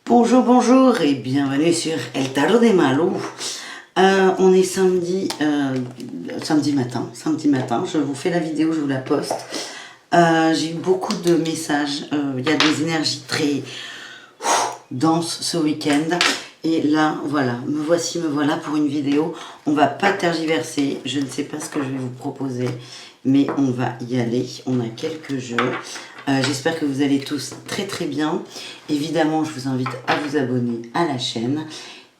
Bonjour, bonjour et bienvenue sur El Tarot de Malou. On est samedi matin, je vous fais la vidéo, je vous la poste. J'ai eu beaucoup de messages, il y a des énergies très denses ce week-end. Et là, voilà, me voilà pour une vidéo. On va pas tergiverser, je ne sais pas ce que je vais vous proposer, mais on va y aller. On a quelques jeux. J'espère que vous allez tous très très bien. Évidemment, je vous invite à vous abonner à la chaîne.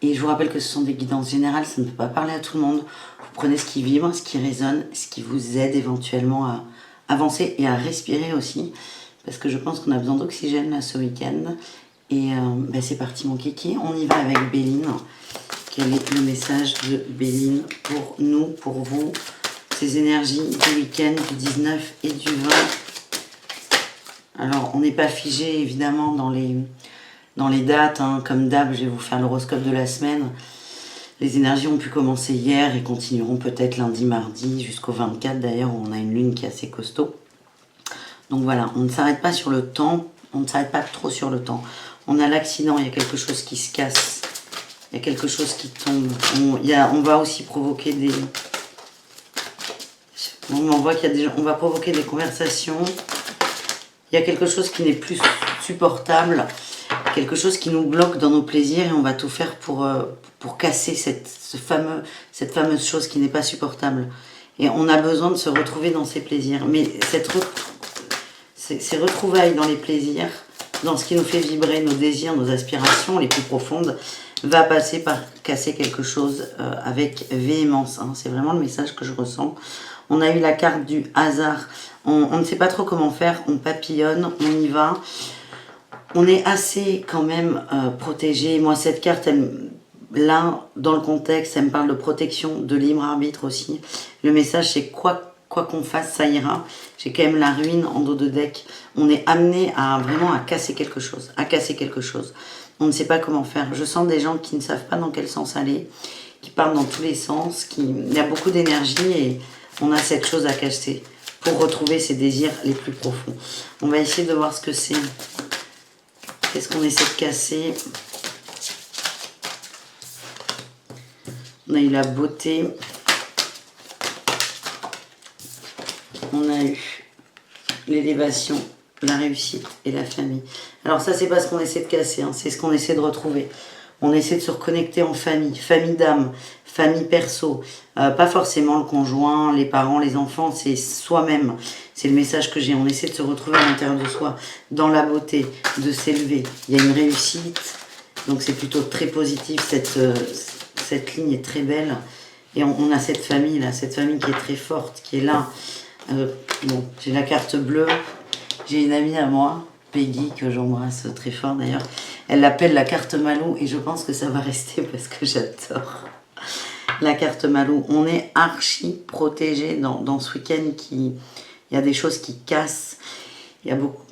Et je vous rappelle que ce sont des guidances générales, ça ne peut pas parler à tout le monde. Vous prenez ce qui vibre, ce qui résonne, ce qui vous aide éventuellement à avancer et à respirer aussi. Parce que je pense qu'on a besoin d'oxygène là ce week-end. Et c'est parti mon kiki, on y va avec Béline. Quel est le message de Béline pour nous, pour vous? Ces énergies du week-end du 19 et du 20. Alors, on n'est pas figé, évidemment, dans les dates. Hein. Comme d'hab, je vais vous faire l'horoscope de la semaine. Les énergies ont pu commencer hier et continueront peut-être lundi, mardi, jusqu'au 24. D'ailleurs, on a une lune qui est assez costaud. Donc voilà, on ne s'arrête pas sur le temps. On ne s'arrête pas trop sur le temps. On a l'accident, il y a quelque chose qui se casse. Il y a quelque chose qui tombe. On va aussi provoquer des... On voit qu'il y a des... On va provoquer des conversations. Il y a quelque chose qui n'est plus supportable, quelque chose qui nous bloque dans nos plaisirs et on va tout faire pour casser cette fameuse chose qui n'est pas supportable. Et on a besoin de se retrouver dans ces plaisirs. Mais ces retrouvailles dans les plaisirs, dans ce qui nous fait vibrer nos désirs, nos aspirations les plus profondes, va passer par casser quelque chose avec véhémence. Hein. C'est vraiment le message que je ressens. On a eu la carte du hasard. On ne sait pas trop comment faire, on papillonne, on y va. On est assez quand même protégé. Moi, cette carte, là, dans le contexte, elle me parle de protection, de libre arbitre aussi. Le message, c'est quoi qu'on fasse, ça ira. J'ai quand même la ruine en dos de deck. On est amené à vraiment à casser quelque chose, On ne sait pas comment faire. Je sens des gens qui ne savent pas dans quel sens aller, qui partent dans tous les sens, il y a beaucoup d'énergie et on a cette chose à casser pour retrouver ses désirs les plus profonds. On va essayer de voir ce que c'est. Qu'est-ce qu'on essaie de casser? On a eu la beauté. On a eu l'élévation, la réussite et la famille. Alors ça, c'est pas ce qu'on essaie de casser, hein, c'est ce qu'on essaie de retrouver. On essaie de se reconnecter en famille, famille d'âme, famille perso, pas forcément le conjoint, les parents, les enfants, c'est soi-même. C'est le message que j'ai. On essaie de se retrouver à l'intérieur de soi, dans la beauté, de s'élever. Il y a une réussite, donc c'est plutôt très positif. Cette ligne est très belle. Et on a cette famille là, cette famille qui est très forte, qui est là. Bon, j'ai la carte bleue. J'ai une amie à moi, Peggy, que j'embrasse très fort d'ailleurs. Elle l'appelle la carte Malou et je pense que ça va rester parce que j'adore la carte Malou. On est archi protégé dans ce week-end. Il y a des choses qui cassent. Il y a beaucoup...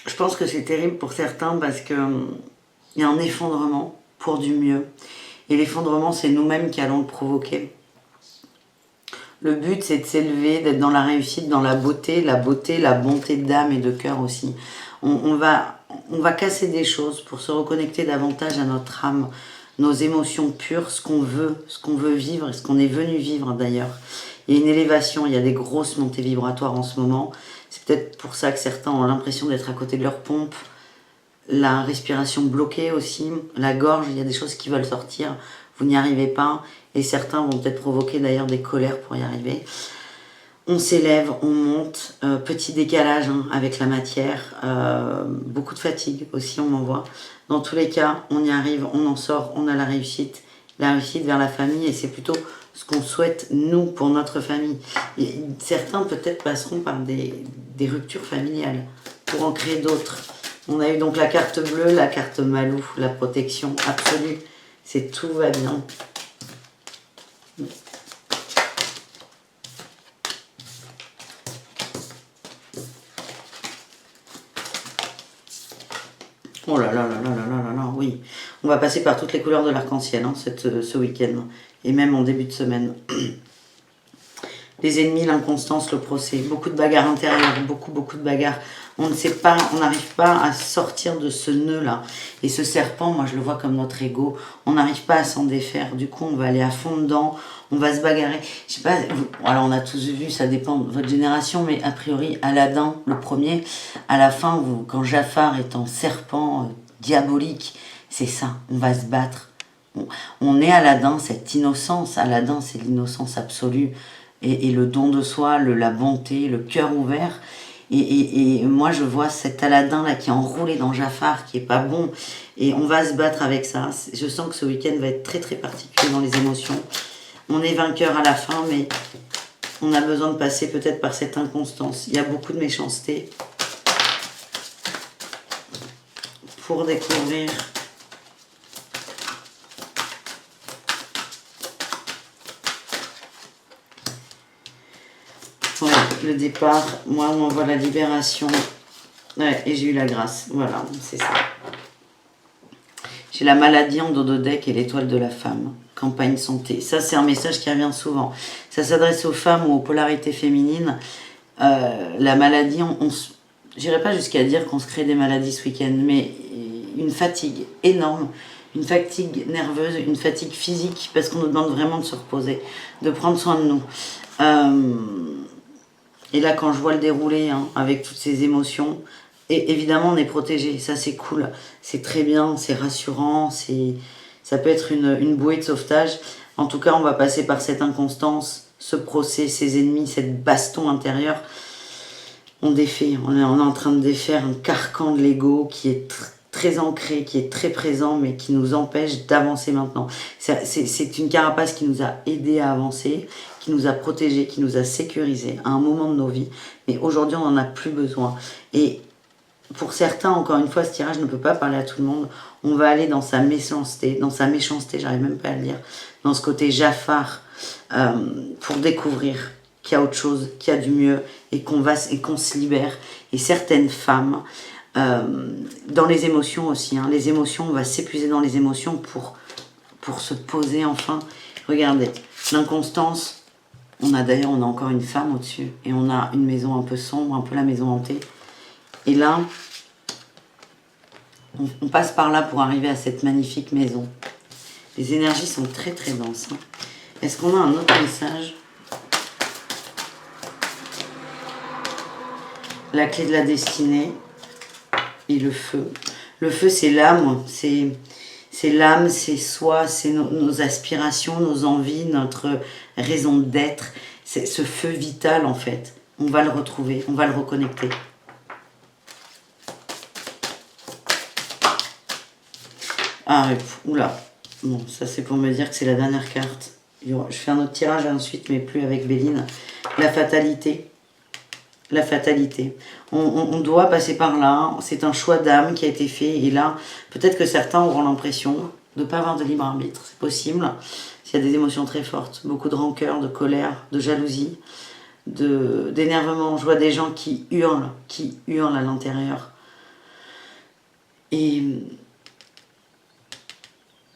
Je pense que c'est terrible pour certains parce que il y a un effondrement pour du mieux. Et l'effondrement, c'est nous-mêmes qui allons le provoquer. Le but, c'est de s'élever, d'être dans la réussite, dans la bonté d'âme et de cœur aussi. On va casser des choses pour se reconnecter davantage à notre âme, nos émotions pures, ce qu'on veut vivre et ce qu'on est venu vivre d'ailleurs. Il y a une élévation, il y a des grosses montées vibratoires en ce moment. C'est peut-être pour ça que certains ont l'impression d'être à côté de leur pompe. La respiration bloquée aussi, la gorge, il y a des choses qui veulent sortir, vous n'y arrivez pas. Et certains vont peut-être provoquer d'ailleurs des colères pour y arriver. On s'élève, on monte, petit décalage hein, avec la matière, beaucoup de fatigue aussi on m'envoie. Dans tous les cas, on y arrive, on en sort, on a la réussite vers la famille et c'est plutôt ce qu'on souhaite nous pour notre famille. Et certains peut-être passeront par des ruptures familiales pour en créer d'autres. On a eu donc la carte bleue, la carte Malou, la protection absolue, c'est tout va bien. Oh là là là là là là là, oui. On va passer par toutes les couleurs de l'arc-en-ciel hein, ce week-end. Et même en début de semaine. Les ennemis, l'inconstance, le procès. Beaucoup de bagarres intérieures, beaucoup de bagarres On ne sait pas, on n'arrive pas à sortir de ce nœud-là. Et ce serpent, moi je le vois comme notre ego, on n'arrive pas à s'en défaire. Du coup, on va aller à fond dedans, on va se bagarrer. Je sais pas, alors on a tous vu, ça dépend de votre génération, mais a priori, Aladdin, le premier, à la fin, quand Jafar est en serpent diabolique, c'est ça, on va se battre. On est Aladdin, cette innocence. Aladdin, c'est l'innocence absolue. Et le don de soi, la bonté, le cœur ouvert. Et moi, je vois cet Aladdin-là qui est enroulé dans Jafar, qui est pas bon. Et on va se battre avec ça. Je sens que ce week-end va être très, très particulier dans les émotions. On est vainqueur à la fin, mais on a besoin de passer peut-être par cette inconstance. Il y a beaucoup de méchanceté. Pour découvrir... Ouais, le départ, moi on m'envoie la libération. Ouais, et j'ai eu la grâce. Voilà, c'est ça. J'ai la maladie en dos de deck et l'étoile de la femme. Campagne santé. Ça, c'est un message qui revient souvent. Ça s'adresse aux femmes ou aux polarités féminines. La maladie, j'irai pas jusqu'à dire qu'on se crée des maladies ce week-end, mais une fatigue énorme, une fatigue nerveuse, une fatigue physique, parce qu'on nous demande vraiment de se reposer, de prendre soin de nous. Et là, quand je vois le déroulé, hein, avec toutes ces émotions, et évidemment, on est protégé. Ça, c'est cool. C'est très bien, c'est rassurant. Ça peut être une bouée de sauvetage. En tout cas, on va passer par cette inconstance, ce procès, ces ennemis, cette baston intérieure. On défait. On est en train de défaire un carcan de l'ego qui est très ancré, qui est très présent, mais qui nous empêche d'avancer maintenant. C'est une carapace qui nous a aidés à avancer, qui nous a protégés, qui nous a sécurisés à un moment de nos vies. Mais aujourd'hui, on n'en a plus besoin. Et pour certains, encore une fois, ce tirage ne peut pas parler à tout le monde. On va aller dans sa méchanceté, j'arrive même pas à le dire, dans ce côté Jafar, pour découvrir qu'il y a autre chose, qu'il y a du mieux, et qu'on se libère. Et certaines femmes, dans les émotions aussi, hein, les émotions, on va s'épuiser dans les émotions pour se poser enfin. Regardez, l'inconstance, on a encore une femme au-dessus, et on a une maison un peu sombre, un peu la maison hantée. Et là, on passe par là pour arriver à cette magnifique maison. Les énergies sont très très denses. Hein. Est-ce qu'on a un autre message? La clé de la destinée et le feu. Le feu, c'est l'âme, c'est l'âme, c'est soi, c'est nos aspirations, nos envies, notre raison d'être. C'est ce feu vital en fait. On va le retrouver, on va le reconnecter. Ah, oula. Bon, ça c'est pour me dire que c'est la dernière carte. Je fais un autre tirage ensuite, mais plus avec Béline. La fatalité. La fatalité. On doit passer par là. C'est un choix d'âme qui a été fait. Et là, peut-être que certains auront l'impression de ne pas avoir de libre arbitre. C'est possible. S'il y a des émotions très fortes. Beaucoup de rancœur, de colère, de jalousie, d'énervement. Je vois des gens qui hurlent à l'intérieur. Et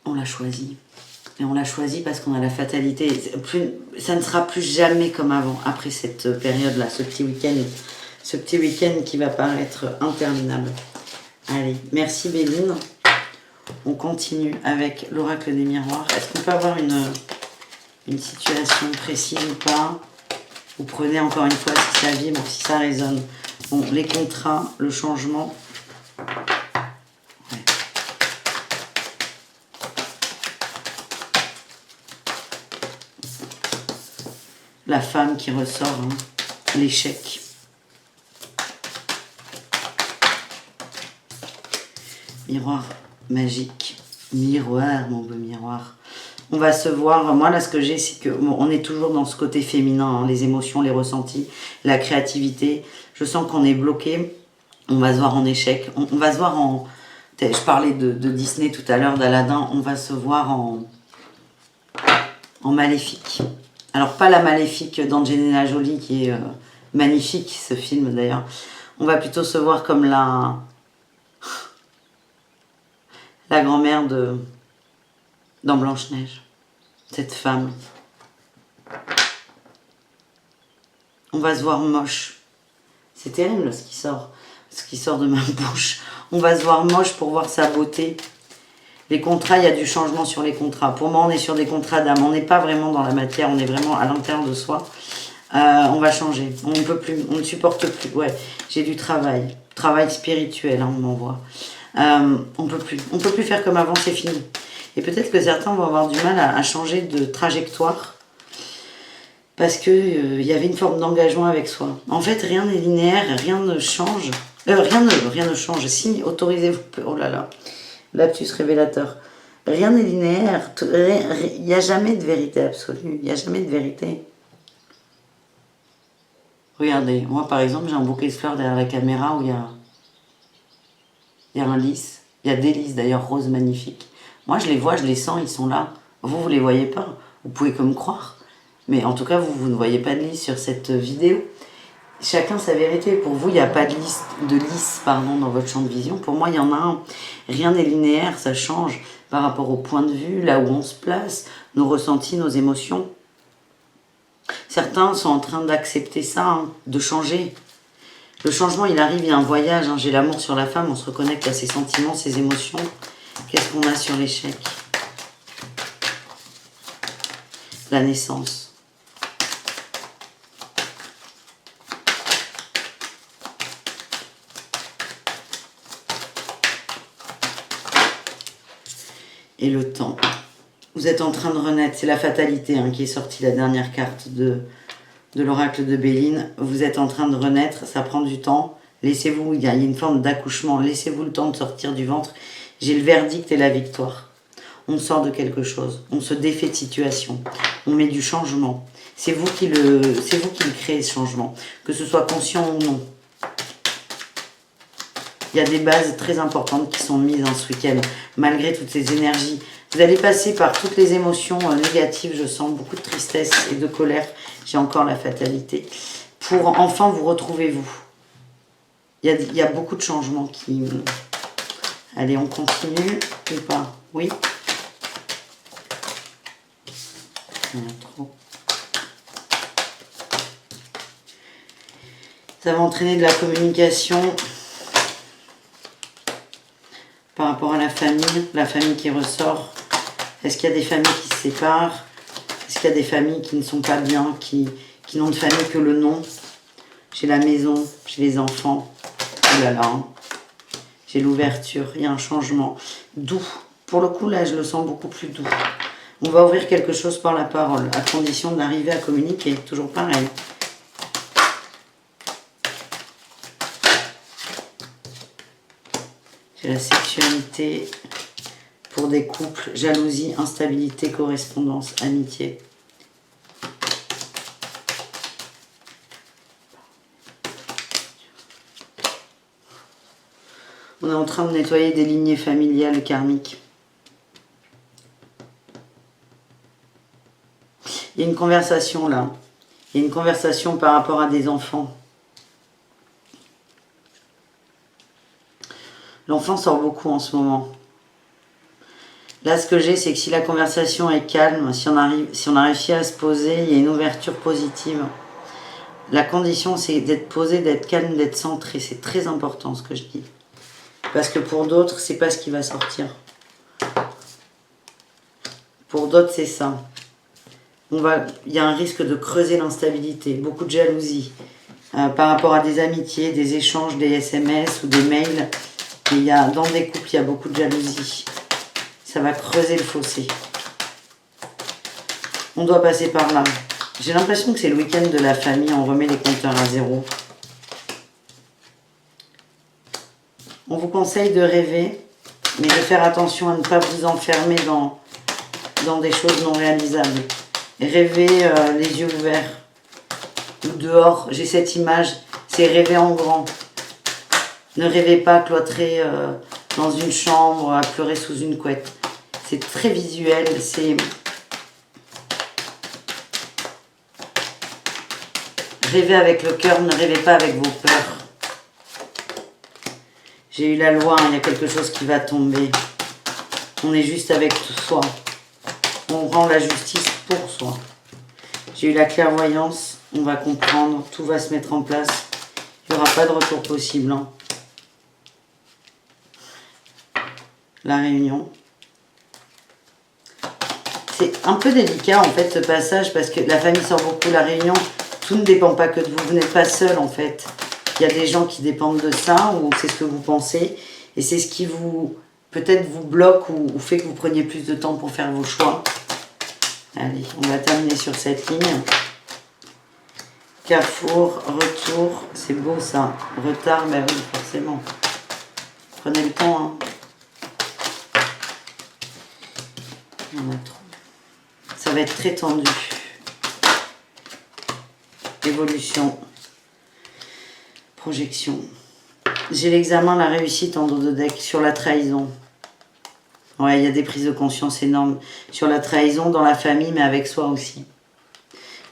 on l'a choisi. Et on l'a choisi parce qu'on a la fatalité. Ça ne sera plus jamais comme avant, après cette période-là, ce petit week-end qui va paraître interminable. Allez, merci Béline. On continue avec l'oracle des miroirs. Est-ce qu'on peut avoir une situation précise ou pas? Vous prenez encore une fois si ça vibre, si ça résonne. Bon, les contrats, le changement... La femme qui ressort, hein, l'échec. Miroir magique. Miroir, mon beau miroir. On va se voir. Moi, là, ce que j'ai, c'est que on est toujours dans ce côté féminin, hein, les émotions, les ressentis, la créativité. Je sens qu'on est bloqué. On va se voir en échec. On va se voir en... Je parlais de Disney tout à l'heure, d'Aladin. On va se voir en maléfique. Alors, pas la maléfique d'Angelina Jolie, qui est magnifique, ce film d'ailleurs. On va plutôt se voir comme la grand-mère dans Blanche-Neige. Cette femme. On va se voir moche. C'est terrible ce qui sort. ce qui sort de ma bouche. On va se voir moche pour voir sa beauté. Les contrats, il y a du changement sur les contrats. Pour moi, on est sur des contrats d'âme. On n'est pas vraiment dans la matière, on est vraiment à l'intérieur de soi. On va changer. On ne peut plus, on ne supporte plus. Ouais, j'ai du travail. Travail spirituel, hein, on m'envoie. On peut plus faire comme avant, c'est fini. Et peut-être que certains vont avoir du mal à changer de trajectoire parce que y avait une forme d'engagement avec soi. En fait, rien n'est linéaire, rien ne change. Rien ne change. Si, autorisez-vous. Oh là là, lapsus révélateur. Rien n'est linéaire. Il n'y a jamais de vérité absolue. Il n'y a jamais de vérité. Regardez, moi par exemple, j'ai un bouquet de fleurs derrière la caméra où il y a un lys. Il y a des lys d'ailleurs roses magnifiques. Moi je les vois, je les sens, ils sont là. Vous ne les voyez pas. Vous pouvez que me croire. Mais en tout cas, vous ne voyez pas de lys sur cette vidéo. Chacun sa vérité. Pour vous, il n'y a pas de lys dans votre champ de vision. Pour moi, il y en a un. Rien n'est linéaire, ça change par rapport au point de vue, là où on se place, nos ressentis, nos émotions. Certains sont en train d'accepter ça, hein, de changer. Le changement, il arrive, il y a un voyage. Hein. J'ai l'amour sur la femme, on se reconnecte à ses sentiments, ses émotions. Qu'est-ce qu'on a sur l'échec? La naissance. Et le temps. Vous êtes en train de renaître. C'est la fatalité hein, qui est sortie, la dernière carte de l'oracle de Béline. Vous êtes en train de renaître. Ça prend du temps. Laissez-vous, il y a une forme d'accouchement. Laissez-vous le temps de sortir du ventre. J'ai le verdict et la victoire. On sort de quelque chose. On se défait de situation. On met du changement. C'est vous qui le créez, ce changement. Que ce soit conscient ou non. Il y a des bases très importantes qui sont mises en ce week-end, malgré toutes ces énergies. Vous allez passer par toutes les émotions négatives, je sens beaucoup de tristesse et de colère. J'ai encore la fatalité. Pour enfin vous retrouver vous. Il y a beaucoup de changements qui... Allez, on continue ou pas? Oui. Il y en a trop. Ça va entraîner de la communication... Par rapport à la famille qui ressort. Est-ce qu'il y a des familles qui se séparent? Est-ce qu'il y a des familles qui ne sont pas bien, qui n'ont de famille que le nom? J'ai la maison, j'ai les enfants. Oh là là. J'ai l'ouverture, il y a un changement. Doux. Pour le coup, là, je le sens beaucoup plus doux. On va ouvrir quelque chose par la parole, à condition d'arriver à communiquer. Toujours pareil. J'ai la sexualité pour des couples, jalousie, instabilité, correspondance, amitié. On est en train de nettoyer des lignées familiales karmiques. Il y a une conversation là. Il y a une conversation par rapport à des enfants. L'enfant sort beaucoup en ce moment. Là, ce que j'ai, c'est que si la conversation est calme, si on a réussi à se poser, il y a une ouverture positive. La condition, c'est d'être posé, d'être calme, d'être centré. C'est très important ce que je dis. Parce que pour d'autres, c'est pas ce qui va sortir. Pour d'autres, c'est ça. Il y a un risque de creuser l'instabilité, beaucoup de jalousie par rapport à des amitiés, des échanges, des SMS ou des mails. Et dans des couples, il y a beaucoup de jalousie. Ça va creuser le fossé. On doit passer par là. J'ai l'impression que c'est le week-end de la famille, on remet les compteurs à zéro. On vous conseille de rêver, mais de faire attention à ne pas vous enfermer dans des choses non réalisables. Rêver les yeux ouverts ou dehors. J'ai cette image, c'est rêver en grand. Ne rêvez pas cloîtré dans une chambre, à pleurer sous une couette. C'est très visuel, c'est... Rêvez avec le cœur, ne rêvez pas avec vos peurs. J'ai eu la loi, il y a quelque chose qui va tomber. On est juste avec soi. On rend la justice pour soi. J'ai eu la clairvoyance, on va comprendre, tout va se mettre en place. Il n'y aura pas de retour possible. Hein. la réunion. C'est un peu délicat en fait ce passage parce que la famille sort beaucoup, la réunion, tout ne dépend pas que de vous, vous n'êtes pas seul en fait. Il y a des gens qui dépendent de ça ou c'est ce que vous pensez et c'est ce qui vous, peut-être vous bloque ou fait que vous preniez plus de temps pour faire vos choix. Allez, on va terminer sur cette ligne. Carrefour, retour, c'est beau ça. Retard, ben oui, forcément. Prenez le temps. Hein. On a trop. Ça va être très tendu. Évolution. Projection. J'ai l'examen, la réussite en dos de deck sur la trahison. Ouais, il y a des prises de conscience énormes sur la trahison dans la famille, mais avec soi aussi.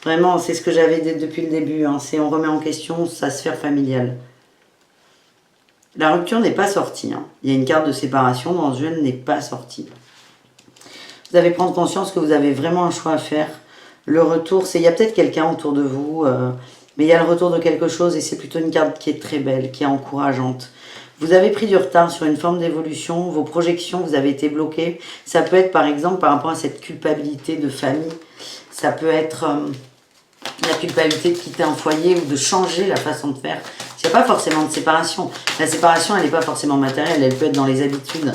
Vraiment, c'est ce que j'avais dit depuis le début. Hein. C'est on remet en question sa sphère familiale. La rupture n'est pas sortie. Hein. Il y a une carte de séparation dans ce jeu, elle n'est pas sortie. Vous allez prendre conscience que vous avez vraiment un choix à faire. Le retour, c'est il y a peut-être quelqu'un autour de vous, mais il y a le retour de quelque chose et c'est plutôt une carte qui est très belle, qui est encourageante. Vous avez pris du retard sur une forme d'évolution, vos projections, vous avez été bloqués. Ça peut être par exemple par rapport à cette culpabilité de famille. Ça peut être la culpabilité de quitter un foyer ou de changer la façon de faire. Il n'y a pas forcément de séparation. La séparation, elle n'est pas forcément matérielle, elle peut être dans les habitudes.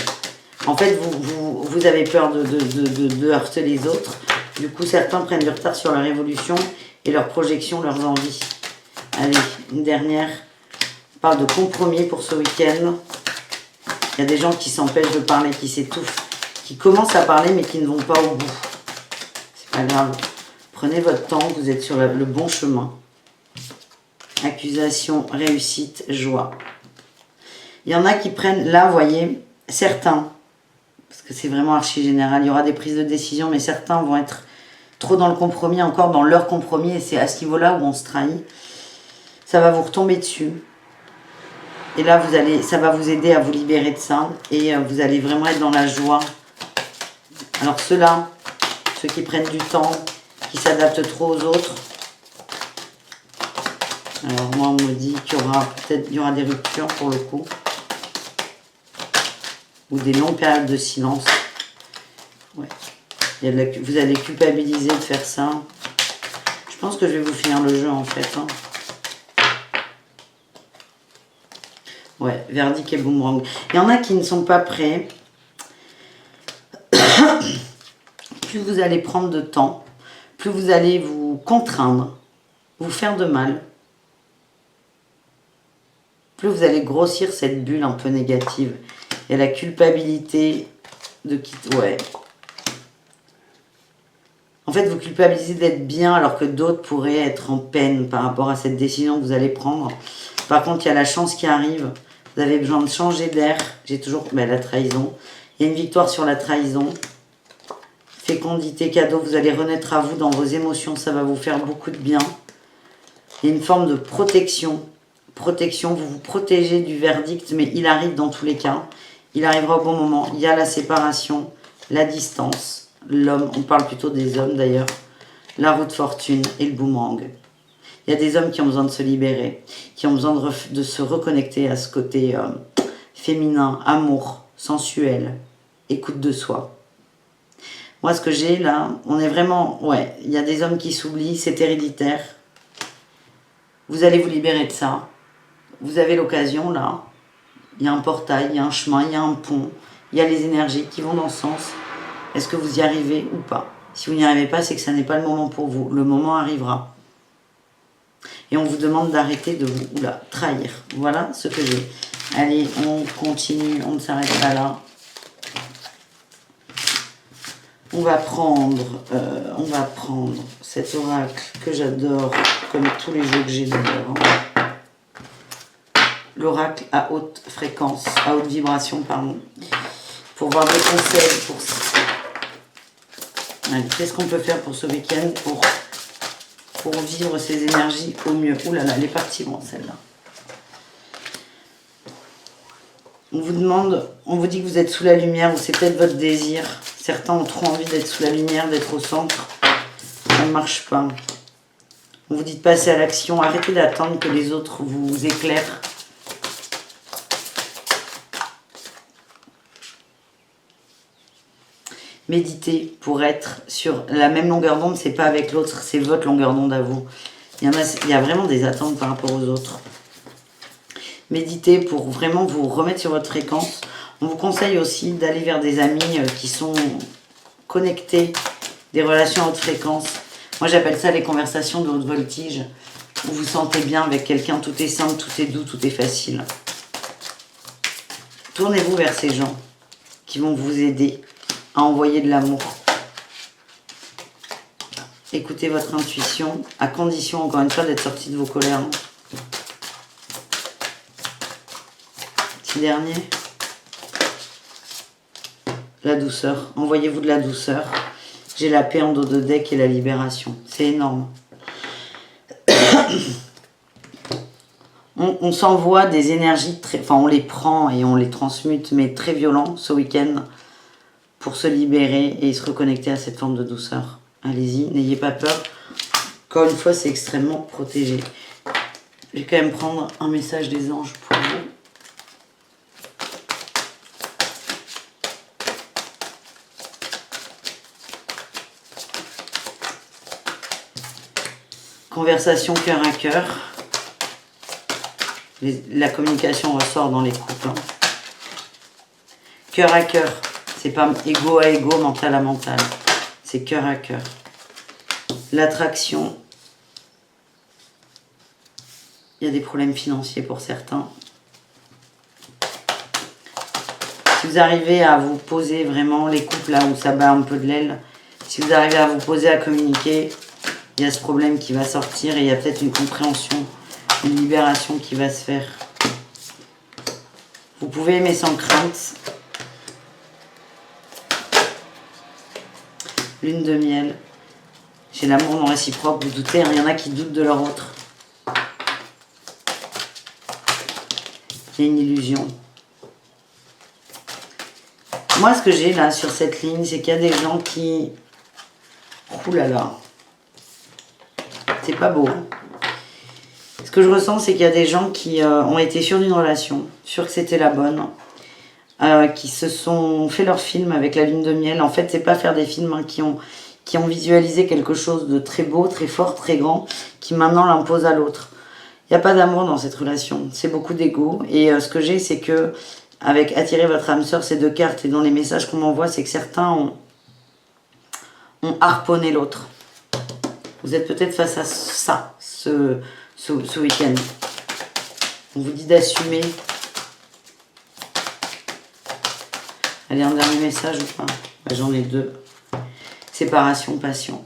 En fait, vous avez peur de heurter les autres. Du coup, certains prennent du retard sur leur évolution et leurs projections, leurs envies. Allez, une dernière. On parle de compromis pour ce week-end. Il y a des gens qui s'empêchent de parler, qui s'étouffent, qui commencent à parler mais qui ne vont pas au bout. C'est pas grave. Prenez votre temps, vous êtes sur le bon chemin. Accusation, réussite, joie. Il y en a qui prennent, là, vous voyez, certains, parce que c'est vraiment archi général, il y aura des prises de décision, mais certains vont être trop dans le compromis, encore dans leur compromis, et c'est à ce niveau-là où on se trahit. Ça va vous retomber dessus. Et là, ça va vous aider à vous libérer de ça, et vous allez vraiment être dans la joie. Alors ceux-là, ceux qui prennent du temps, qui s'adaptent trop aux autres, alors moi, on me dit qu'il y aura peut-être des ruptures pour le coup. Ou des longues périodes de silence. Ouais. Vous allez culpabiliser de faire ça. Je pense que je vais vous finir le jeu en fait. Hein. Ouais, verdict et boomerang. Il y en a qui ne sont pas prêts. Plus vous allez prendre de temps, plus vous allez vous contraindre, vous faire de mal. Plus vous allez grossir cette bulle un peu négative. Il y a la culpabilité de quitter. Ouais. En fait, vous culpabilisez d'être bien alors que d'autres pourraient être en peine par rapport à cette décision que vous allez prendre. Par contre, il y a la chance qui arrive. Vous avez besoin de changer d'air. J'ai toujours la trahison. Il y a une victoire sur la trahison. Fécondité, cadeau. Vous allez renaître à vous dans vos émotions. Ça va vous faire beaucoup de bien. Il y a une forme de protection. Protection, vous vous protégez du verdict, mais il arrive dans tous les cas. Il arrivera au bon moment. Il y a la séparation, la distance, l'homme, on parle plutôt des hommes d'ailleurs, la roue de fortune et le boomerang. Il y a des hommes qui ont besoin de se libérer, qui ont besoin de se reconnecter à ce côté féminin, amour, sensuel, écoute de soi. Moi, ce que j'ai là, on est vraiment... Ouais, il y a des hommes qui s'oublient, c'est héréditaire. Vous allez vous libérer de ça. Vous avez l'occasion là. Il y a un portail, il y a un chemin, il y a un pont. Il y a les énergies qui vont dans ce sens. Est-ce que vous y arrivez ou pas? Si vous n'y arrivez pas, c'est que ça n'est pas le moment pour vous. Le moment arrivera. Et on vous demande d'arrêter de vous trahir. Voilà ce que j'ai. Allez, on continue, on ne s'arrête pas là. On va prendre cet oracle que j'adore, comme tous les jeux que j'ai d'ailleurs. L'oracle à haute fréquence, à haute vibration, pardon. Pour voir des conseils pour ça. Qu'est-ce qu'on peut faire pour ce week-end pour vivre ces énergies au mieux? Ouh là là, elle est partie, bon, celle-là. On vous demande, on vous dit que vous êtes sous la lumière, ou c'est peut-être votre désir. Certains ont trop envie d'être sous la lumière, d'être au centre. Ça ne marche pas. On vous dit de passer à l'action. Arrêtez d'attendre que les autres vous éclairent. Méditez pour être sur la même longueur d'onde. C'est pas avec l'autre, c'est votre longueur d'onde à vous. Il y a vraiment des attentes par rapport aux autres. Méditez pour vraiment vous remettre sur votre fréquence. On vous conseille aussi d'aller vers des amis qui sont connectés, des relations à haute fréquence. Moi, j'appelle ça les conversations de haute voltige, où vous vous sentez bien avec quelqu'un, tout est simple, tout est doux, tout est facile. Tournez-vous vers ces gens qui vont vous aider à envoyer de l'amour. Écoutez votre intuition, à condition, encore une fois, d'être sorti de vos colères. Petit dernier. La douceur. Envoyez-vous de la douceur. J'ai la paix en dos de deck et la libération. C'est énorme. On s'envoie des énergies, enfin on les prend et on les transmute, mais très violents ce week-end pour se libérer et se reconnecter à cette forme de douceur. Allez-y, n'ayez pas peur. Encore une fois, c'est extrêmement protégé. Je vais quand même prendre un message des anges pour vous. Conversation cœur à cœur. La communication ressort dans les couples. Cœur à cœur. C'est pas égo à égo, mental à mental. C'est cœur à cœur. L'attraction. Il y a des problèmes financiers pour certains. Si vous arrivez à vous poser vraiment les couples là où ça bat un peu de l'aile, si vous arrivez à vous poser à communiquer, il y a ce problème qui va sortir et il y a peut-être une compréhension, une libération qui va se faire. Vous pouvez aimer sans crainte. Lune de miel. J'ai l'amour non réciproque, vous doutez, il y en a qui doutent de leur autre. Il y a une illusion. Moi, ce que j'ai là sur cette ligne, c'est qu'il y a des gens qui... Ouh là là. C'est pas beau. Ce que je ressens, c'est qu'il y a des gens qui ont été sûrs d'une relation, sûrs que c'était la bonne, qui se sont fait leur film avec la lune de miel. En fait, c'est pas faire des films hein, qui ont visualisé quelque chose de très beau, très fort, très grand, qui maintenant l'imposent à l'autre. Il n'y a pas d'amour dans cette relation, c'est beaucoup d'ego. Et ce que j'ai, c'est que, avec attirer votre âme sœur, ces deux cartes, et dans les messages qu'on m'envoie, c'est que certains ont harponné l'autre. Vous êtes peut-être face à ça, ce week-end. On vous dit d'assumer. Allez, un dernier message ou pas? J'en ai deux. Séparation, passion.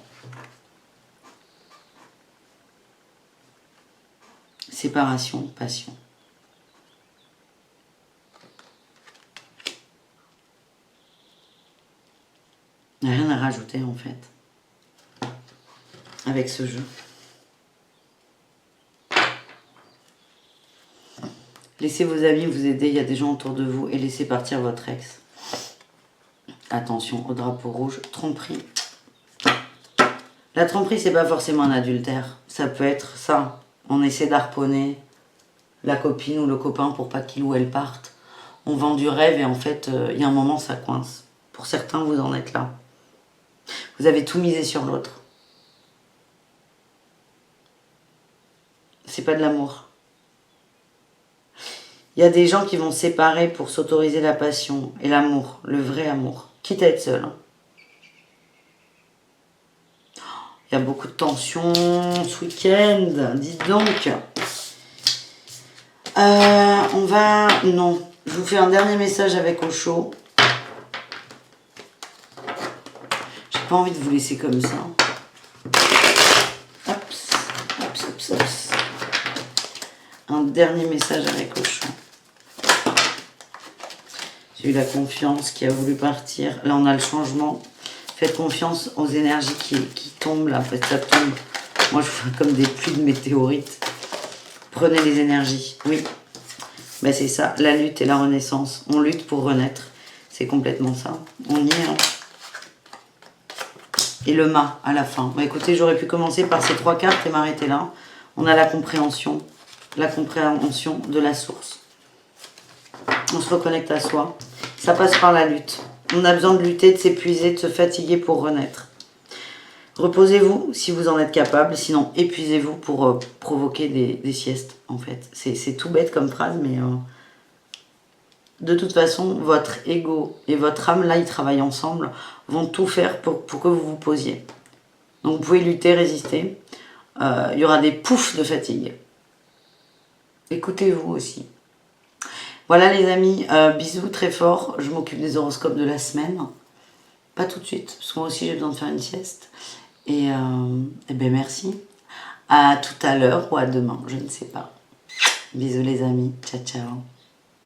Séparation, passion. Il n'y a rien à rajouter en fait avec ce jeu. Laissez vos amis vous aider, il y a des gens autour de vous et laissez partir votre ex. Attention au drapeau rouge, tromperie. La tromperie, c'est pas forcément un adultère. Ça peut être ça. On essaie d'harponner la copine ou le copain pour pas qu'il ou elle parte. On vend du rêve et en fait, il y a un moment, ça coince. Pour certains, vous en êtes là. Vous avez tout misé sur l'autre. C'est pas de l'amour. Il y a des gens qui vont se séparer pour s'autoriser la passion et l'amour, le vrai amour, quitte à être seul. Hein. Il y a beaucoup de tensions ce week-end, dites donc. On va... Non, je vous fais un dernier message avec Osho. J'ai pas envie de vous laisser comme ça. Hops, hops, hops, hops. Un dernier message avec Osho. J'ai eu la confiance qui a voulu partir. Là, on a le changement. Faites confiance aux énergies qui tombent. Là, en fait, ça tombe. Moi, je vois comme des pluies de météorites. Prenez les énergies. Oui. Ben, c'est ça. La lutte et la renaissance. On lutte pour renaître. C'est complètement ça. On y est. Hein. Et le mât à la fin. Ben, écoutez, j'aurais pu commencer par ces trois cartes et m'arrêter là. On a la compréhension. La compréhension de la source. On se reconnecte à soi. Ça passe par la lutte. On a besoin de lutter, de s'épuiser, de se fatiguer pour renaître. Reposez-vous si vous en êtes capable, sinon épuisez-vous pour provoquer des siestes, en fait. C'est tout bête comme phrase, mais de toute façon, votre ego et votre âme, là, ils travaillent ensemble, vont tout faire pour que vous vous posiez. Donc vous pouvez lutter, résister. Il y aura des poufs de fatigue. Écoutez-vous aussi. Voilà les amis, bisous très fort. Je m'occupe des horoscopes de la semaine. Pas tout de suite, parce que moi aussi j'ai besoin de faire une sieste. Et ben merci. À tout à l'heure ou à demain, je ne sais pas. Bisous les amis, ciao ciao.